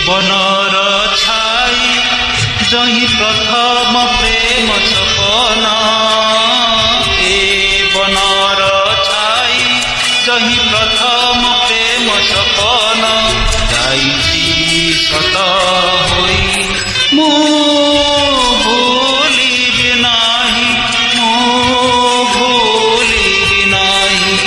बनर छाई जही प्रथम प्रेम सपन ए बनर छाई जही प्रथम प्रेम सपन जाइछि सत होई मो भूलिबि नाही मो भूलिबि नाही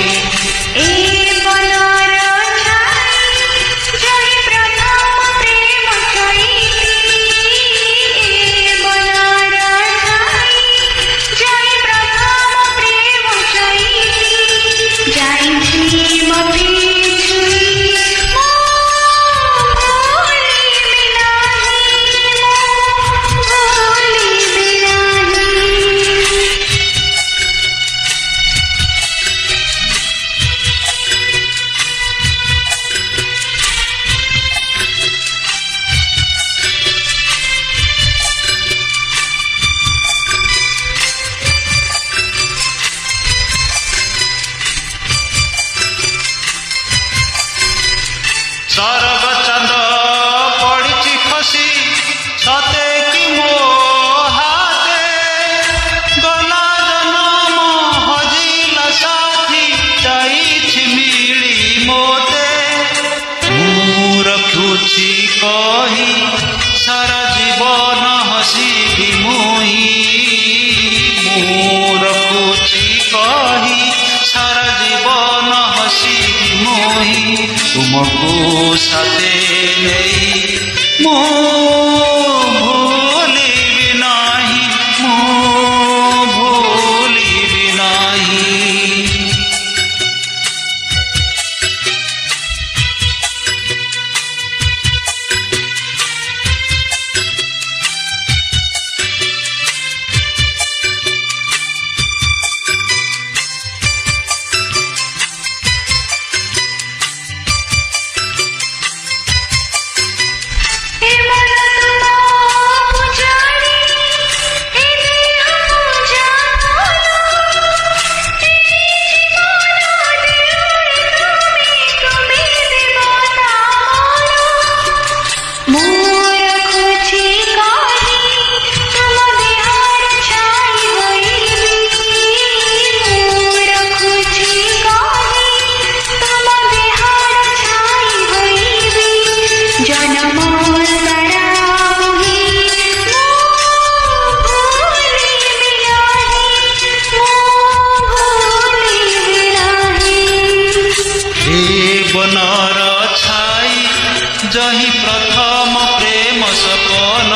सरग चंद पड़ी खसी सते कि मो हाथे गला जन्म हजिला साथी जाइछि मिली मोते मु रखुछि कही सारा जीवन हसी मुई मु रखुछि कही सारा जीवन हसी मुई तुमको साथे नहीं मो भूलिबि नाही मो भूलिबि नाही बनर छाई जही प्रथम प्रेम सपन